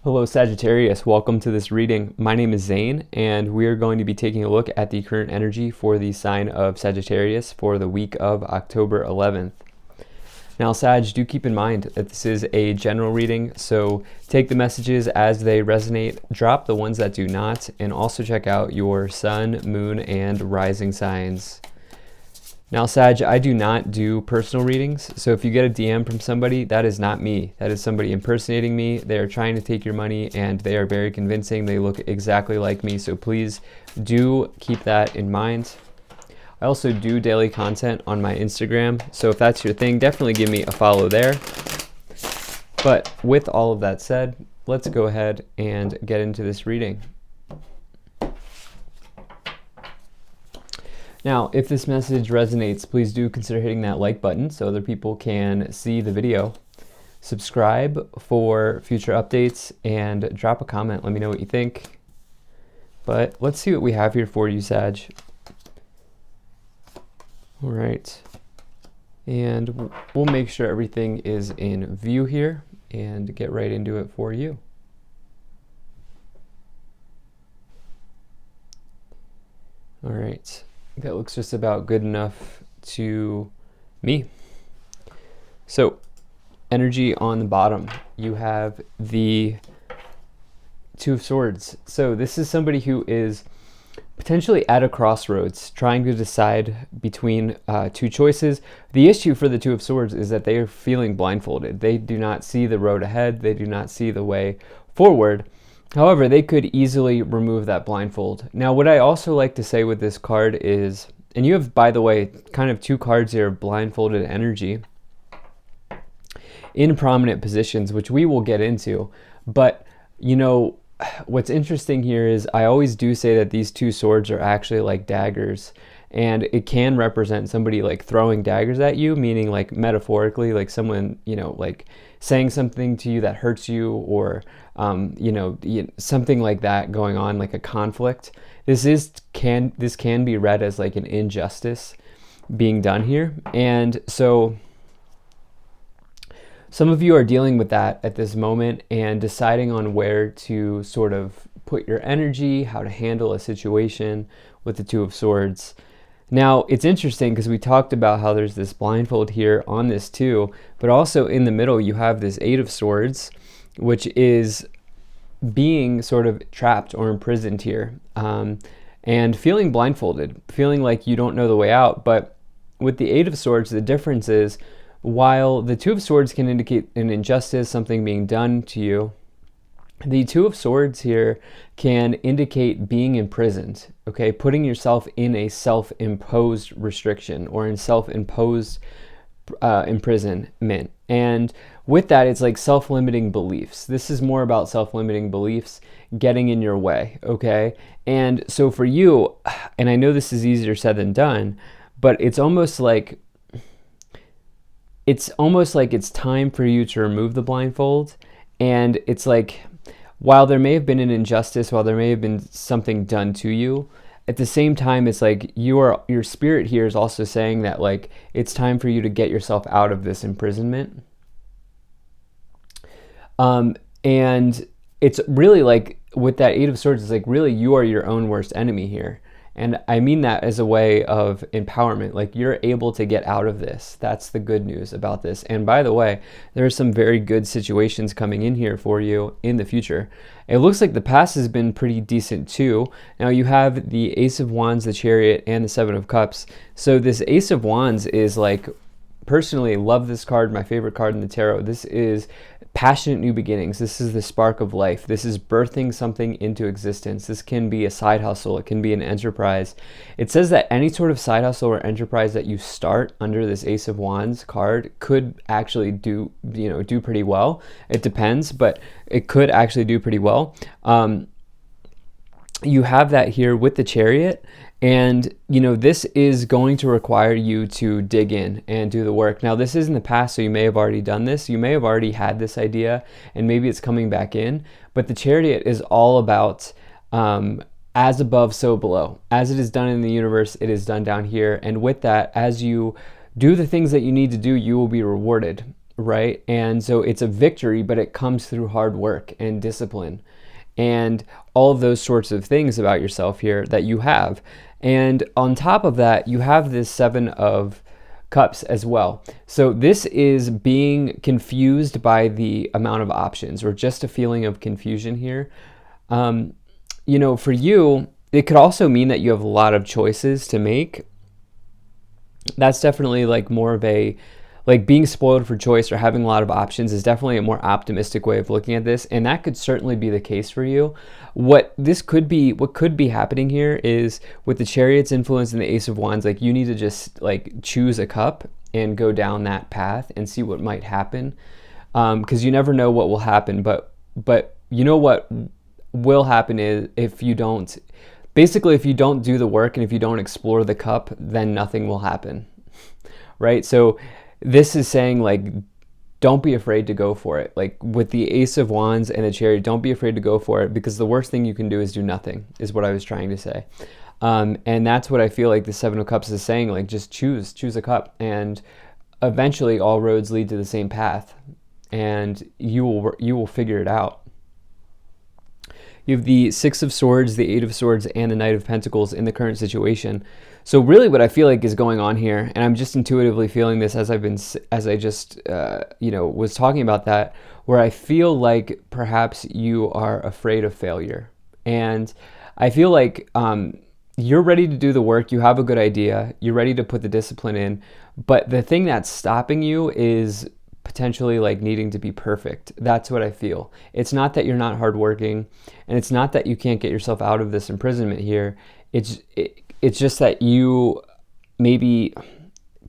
Hello Sagittarius, welcome to this reading. My name is Zane and we are going to be taking a look at the current energy for the sign of Sagittarius for the week of October 11th. Now Sag, do keep in mind that this is a general reading, so take the messages as they resonate, drop the ones that do not, and also check out your sun, moon, and rising signs. Now Sag, I do not do personal readings, so if you get a DM from somebody, that is not me. That is somebody impersonating me. They are trying to take your money and they are very convincing. They look exactly like me, so please do keep that in mind. I also do daily content on my Instagram, so if that's your thing, definitely give me a follow there. But with all of that said, let's go ahead and get into this reading. Now, if this message resonates, please do consider hitting that like button so other people can see the video. Subscribe for future updates and drop a comment. Let me know what you think. But let's see what we have here for you, Sag. All right. And we'll make sure everything is in view here and get right into it for you. All right. That looks just about good enough to me. So, energy on the bottom, you have the Two of Swords. So this is somebody who is potentially at a crossroads, trying to decide between two choices. The issue for the Two of Swords is that they are feeling blindfolded. They do not see the road ahead. They do not see the way forward. However, they could easily remove that blindfold. Now, what I also like to say with this card is, and you have, by the way, kind of two cards here of blindfolded energy in prominent positions, which we will get into. But, you know, what's interesting here is I always do say that these two swords are actually like daggers. And it can represent somebody like throwing daggers at you, meaning like metaphorically, like someone, you know, like saying something to you that hurts you, or something like that going on, like a conflict. This can be read as like an injustice being done here. And so some of you are dealing with that at this moment and deciding on where to sort of put your energy, how to handle a situation with the Two of Swords. Now, it's interesting because we talked about how there's this blindfold here on this too, but also in the middle you have this Eight of Swords, which is being sort of trapped or imprisoned here, and feeling blindfolded, feeling like you don't know the way out. But with the Eight of Swords, the difference is, while the Two of Swords can indicate an injustice, something being done to you, the Two of Swords here can indicate being imprisoned, okay? Putting yourself in a self-imposed restriction or in self-imposed imprisonment. And with that, it's like self-limiting beliefs. This is more about self-limiting beliefs getting in your way, okay? And so for you, and I know this is easier said than done, but it's almost like it's time for you to remove the blindfold. And it's like, while there may have been an injustice, while there may have been something done to you, at the same time, it's like your spirit here is also saying that like it's time for you to get yourself out of this imprisonment. And it's really like with that Eight of Swords, it's like really you are your own worst enemy here. And I mean that as a way of empowerment, like you're able to get out of this. That's the good news about this. And by the way, there are some very good situations coming in here for you in the future. It looks like the past has been pretty decent too. Now you have the Ace of Wands, the Chariot, and the Seven of Cups. So this Ace of Wands is like, personally love this card, my favorite card in the tarot. This is passionate new beginnings. This is the spark of life. This is birthing something into existence. This can be a side hustle. It can be an enterprise. It says that any sort of side hustle or enterprise that you start under this Ace of Wands card could actually do pretty well. It depends, but it could actually do pretty well. You have that here with the Chariot. And, this is going to require you to dig in and do the work. Now, this is in the past, so you may have already done this. You may have already had this idea, and maybe it's coming back in. But the Chariot is all about as above, so below. As it is done in the universe, it is done down here. And with that, as you do the things that you need to do, you will be rewarded. right? And so it's a victory, but it comes through hard work and discipline and all of those sorts of things about yourself here that you have. And on top of that, you have this Seven of Cups as well. So this is being confused by the amount of options, or just a feeling of confusion here. For you, it could also mean that you have a lot of choices to make. That's definitely like more of a, like, being spoiled for choice or having a lot of options is definitely a more optimistic way of looking at this, and that could certainly be the case for you. What could be happening here is, with the Chariot's influence and the Ace of Wands, like, you need to just like choose a cup and go down that path and see what might happen, because you never know what will happen. But you know what will happen is, if you don't do the work and if you don't explore the cup, then nothing will happen, right? So this is saying, like, don't be afraid to go for it. Like with the Ace of Wands and the Chariot, don't be afraid to go for it, because the worst thing you can do is do nothing, is what I was trying to say. And that's what I feel like the Seven of Cups is saying, like, just choose a cup, and eventually all roads lead to the same path, and you will figure it out. You have the Six of Swords, the Eight of Swords, and the Knight of Pentacles in the current situation. So really what I feel like is going on here, and I'm just intuitively feeling this as I just was talking about that, where I feel like perhaps you are afraid of failure. And I feel like you're ready to do the work, you have a good idea, you're ready to put the discipline in, but the thing that's stopping you is potentially like needing to be perfect. That's what I feel. It's not that you're not hardworking, and it's not that you can't get yourself out of this imprisonment here. It's just that you maybe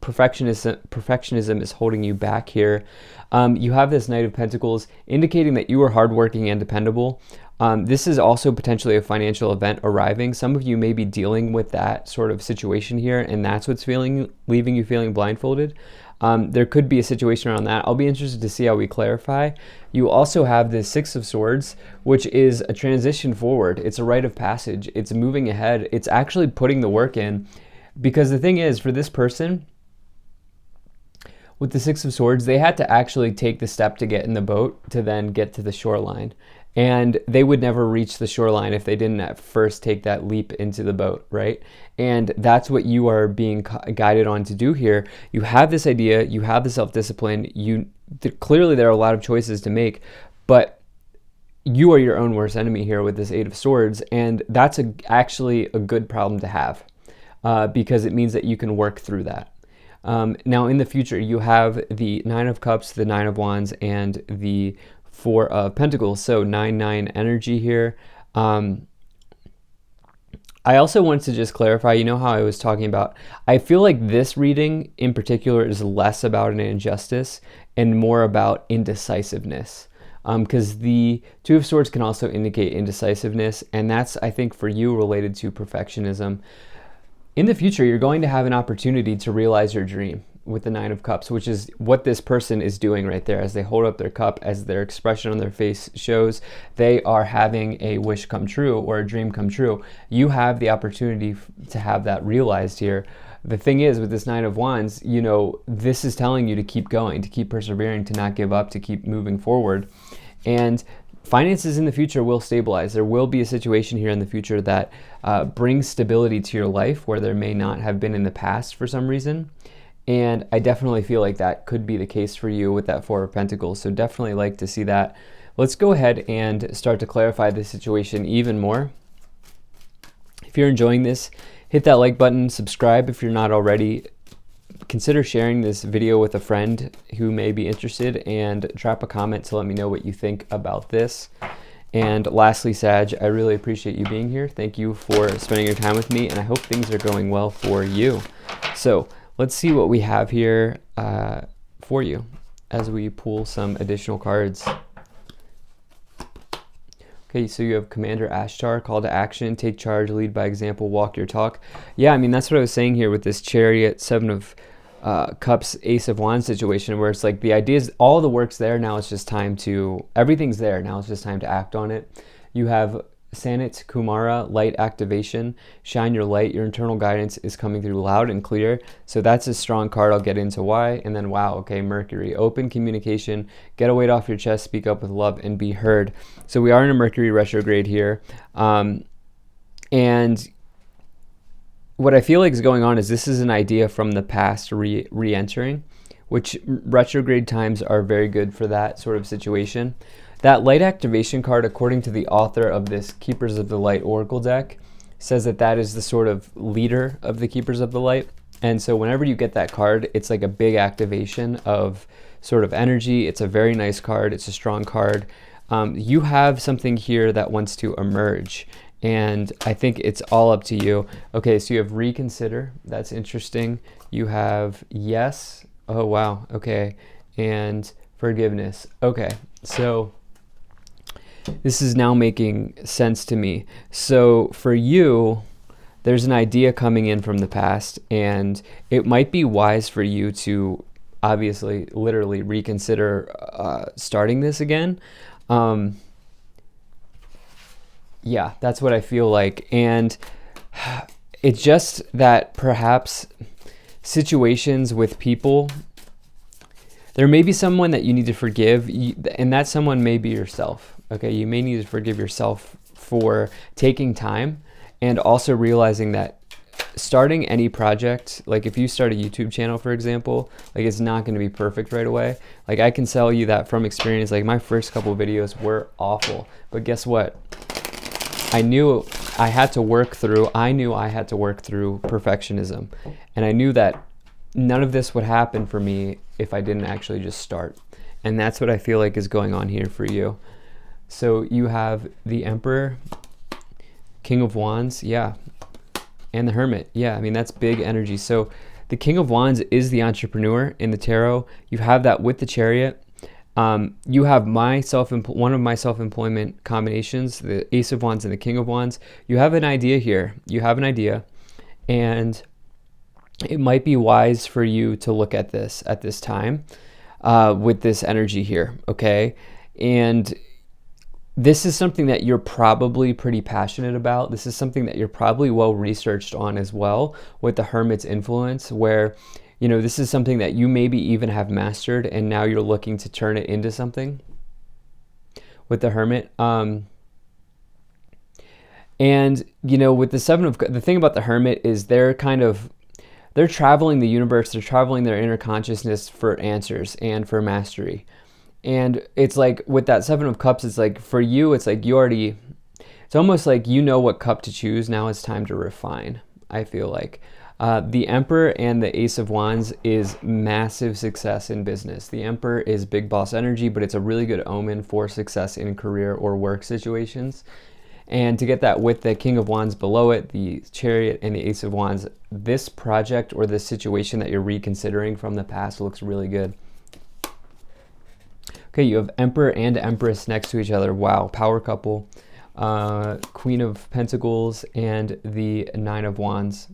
perfectionism is holding you back here. You have this Knight of Pentacles indicating that you are hardworking and dependable. This is also potentially a financial event arriving. Some of you may be dealing with that sort of situation here, and that's what's leaving you feeling blindfolded. There could be a situation around that. I'll be interested to see how we clarify. You also have the Six of Swords, which is a transition forward. It's a rite of passage. It's moving ahead. It's actually putting the work in. Because the thing is, for this person, with the Six of Swords, they had to actually take the step to get in the boat to then get to the shoreline. And they would never reach the shoreline if they didn't at first take that leap into the boat, right? And that's what you are being guided on to do here. You have this idea, you have the self-discipline, clearly there are a lot of choices to make, but you are your own worst enemy here with this Eight of Swords, and that's actually a good problem to have, because it means that you can work through that. Now in the future, you have the Nine of Cups, the Nine of Wands, and the Four of Pentacles, so 9-9 energy here. I also wanted to just clarify, you know how I was talking about, I feel like this reading in particular is less about an injustice and more about indecisiveness. Because the Two of Swords can also indicate indecisiveness, and that's, I think, for you related to perfectionism. In the future, you're going to have an opportunity to realize your dream with the Nine of Cups, which is what this person is doing right there. As they hold up their cup, as their expression on their face shows, they are having a wish come true or a dream come true. You have the opportunity to have that realized here. The thing is, with this Nine of Wands, this is telling you to keep going, to keep persevering, to not give up, to keep moving forward. And finances in the future will stabilize. There will be a situation here in the future that brings stability to your life where there may not have been in the past for some reason. And I definitely feel like that could be the case for you with that Four of Pentacles. So definitely like to see that. Let's go ahead and start to clarify the situation even more. If you're enjoying this, hit that like button, subscribe if you're not already. Consider sharing this video with a friend who may be interested, and drop a comment to let me know what you think about this. And lastly, Sag, I really appreciate you being here. Thank you for spending your time with me, and I hope things are going well for you. So let's see what we have here for you as we pull some additional cards. Okay, so you have Commander Ashtar, call to action, take charge, lead by example, walk your talk. Yeah, I mean, that's what I was saying here with this Chariot, Seven of Cups, Ace of Wands situation, where it's like the idea is all the work's there, now it's just time to, everything's there, now it's just time to act on it. You have Sanat Kumara, light activation. Shine your light. Your internal guidance is coming through loud and clear. So that's a strong card. I'll get into why. And then, wow, okay, Mercury. Open communication. Get a weight off your chest. Speak up with love and be heard. So we are in a Mercury retrograde here. And what I feel like is going on is this is an idea from the past re-entering, which retrograde times are very good for that sort of situation. That light activation card, according to the author of this Keepers of the Light Oracle deck, says that that is the sort of leader of the Keepers of the Light. And so whenever you get that card, it's like a big activation of sort of energy. It's a very nice card. It's a strong card. You have something here that wants to emerge. And I think it's all up to you. Okay, so you have reconsider. That's interesting. You have yes. Oh, wow. Okay. And forgiveness. Okay. So this is now making sense to me. So for you, there's an idea coming in from the past, and it might be wise for you to obviously literally reconsider starting this again. Yeah, that's what I feel like. And it's just that perhaps situations with people, there may be someone that you need to forgive, and that someone may be yourself. Okay, you may need to forgive yourself for taking time, and also realizing that starting any project, like if you start a YouTube channel, for example, like it's not going to be perfect right away. Like I can tell you that from experience. Like my first couple videos were awful, but guess what? I knew I had to work through perfectionism, and I knew that none of this would happen for me if I didn't actually just start. And that's what I feel like is going on here for you. So you have the Emperor, King of Wands, yeah, and the Hermit. Yeah, I mean, that's big energy. So the King of Wands is the entrepreneur in the tarot. You have that with the Chariot. You have one of my self-employment combinations, the Ace of Wands and the King of Wands. You have an idea here. You have an idea, and it might be wise for you to look at this time with this energy here, okay? And this is something that you're probably pretty passionate about. This is something that you're probably well researched on as well, with the Hermit's influence, where, you know, this is something that you maybe even have mastered, and now you're looking to turn it into something with the Hermit. And, you know, with the the thing about the Hermit is they're traveling the universe, they're traveling their inner consciousness for answers and for mastery. And it's like with that Seven of Cups, it's like for you, it's like it's almost like you know what cup to choose. Now it's time to refine, I feel like. The Emperor and the Ace of Wands is massive success in business. The Emperor is big boss energy, but it's a really good omen for success in career or work situations. And to get that with the King of Wands below it, the Chariot and the Ace of Wands, this project or this situation that you're reconsidering from the past looks really good. Okay, you have Emperor and Empress next to each other. Wow, power couple. Queen of Pentacles and the Nine of Wands.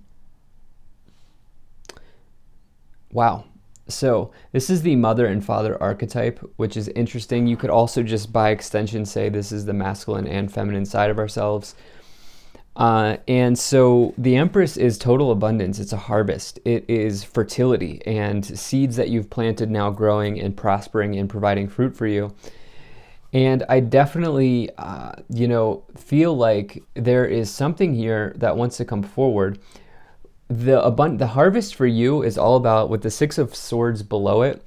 Wow. So this is the mother and father archetype, which is interesting. You could also just by extension say this is the masculine and feminine side of ourselves. And so the Empress is total abundance. It's a harvest. It is fertility and seeds that you've planted now growing and prospering and providing fruit for you. And I definitely, feel like there is something here that wants to come forward. The harvest for you is all about, with the Six of Swords below it,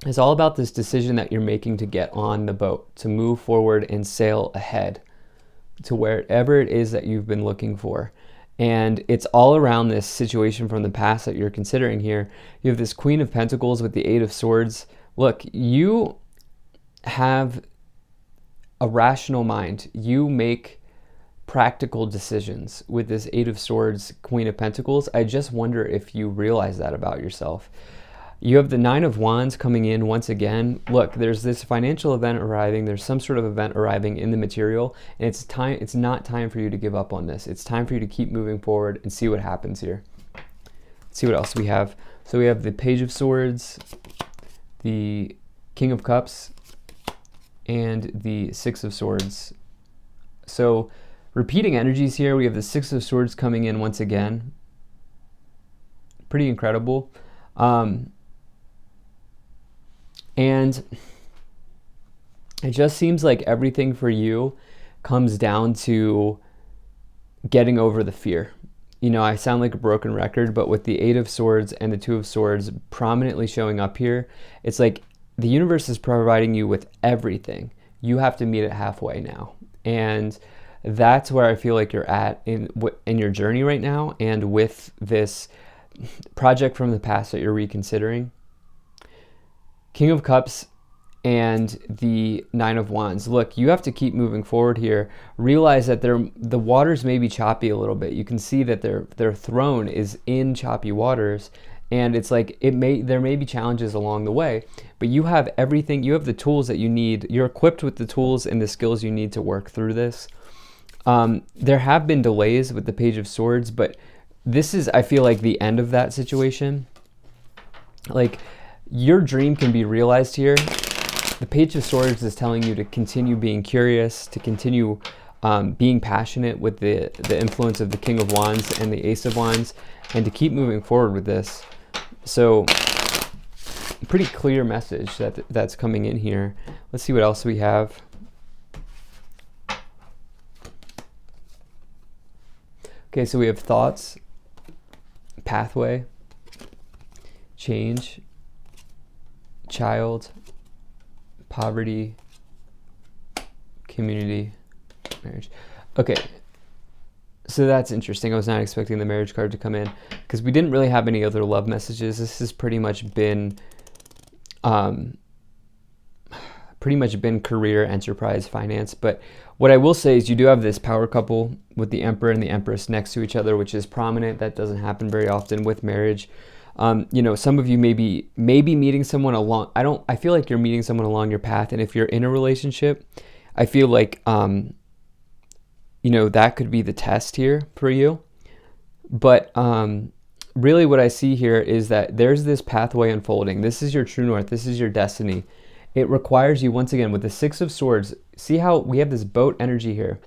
is all about this decision that you're making to get on the boat, to move forward and sail ahead to wherever it is that you've been looking for. And it's all around this situation from the past that you're considering here. You have this Queen of Pentacles with the Eight of Swords. Look, you have a rational mind. You make practical decisions with this Eight of Swords, Queen of Pentacles. I just wonder if you realize that about yourself. You have the Nine of Wands coming in once again. Look, there's this financial event arriving. There's some sort of event arriving in the material, and it's not time for you to give up on this. It's time for you to keep moving forward and see what happens here. Let's see what else we have. So we have the Page of Swords, the King of Cups, and the Six of Swords. So repeating energies here. We have the Six of Swords coming in once again. Pretty incredible. And it just seems like everything for you comes down to getting over the fear. You know, I sound like a broken record, but with the Eight of Swords and the Two of Swords prominently showing up here, it's like the universe is providing you with everything. You have to meet it halfway now. And that's where I feel like you're at in your journey right now, and with this project from the past that you're reconsidering. King of Cups and the Nine of Wands. Look, you have to keep moving forward here. Realize that the waters may be choppy a little bit. You can see that their throne is in choppy waters, and it's like there may be challenges along the way, but you have everything. You have the tools that you need. You're equipped with the tools and the skills you need to work through this. There have been delays with the Page of Swords, but this is, I feel like, the end of that situation. Like, your dream can be realized here. The Page of Swords is telling you to continue being curious, to continue being passionate with the influence of the King of Wands and the Ace of Wands, and to keep moving forward with this. So, pretty clear message that's coming in here. Let's see what else we have. Okay, so we have thoughts, pathway, change, child, poverty, community, marriage. Okay, so that's interesting. I was not expecting the marriage card to come in because we didn't really have any other love messages. This has pretty much been career, enterprise, finance. But what I will say is you do have this power couple with the Emperor and the Empress next to each other, which is prominent. That doesn't happen very often with marriage. You know, some of you may be meeting someone along, I feel like you're meeting someone along your path. And if you're in a relationship, I feel like, you know, that could be the test here for you. But really what I see here is that there's this pathway unfolding. This is your true north. This is your destiny. It requires you, once again, with the Six of Swords. See how we have this boat energy here.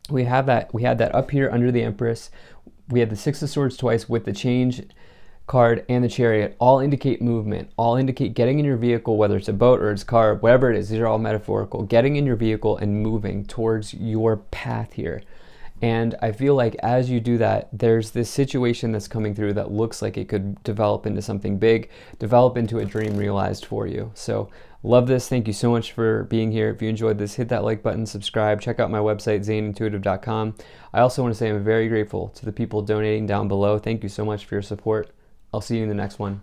We had that up here under the Empress. We had the Six of Swords twice with the Change card and the Chariot. All indicate movement. All indicate getting in your vehicle, whether it's a boat or it's a car, whatever it is. These are all metaphorical. Getting in your vehicle and moving towards your path here. And I feel like as you do that, there's this situation that's coming through that looks like it could develop into something big, develop into a dream realized for you. So love this. Thank you so much for being here. If you enjoyed this, hit that like button, subscribe, check out my website, zaneintuitive.com. I also want to say I'm very grateful to the people donating down below. Thank you so much for your support. I'll see you in the next one.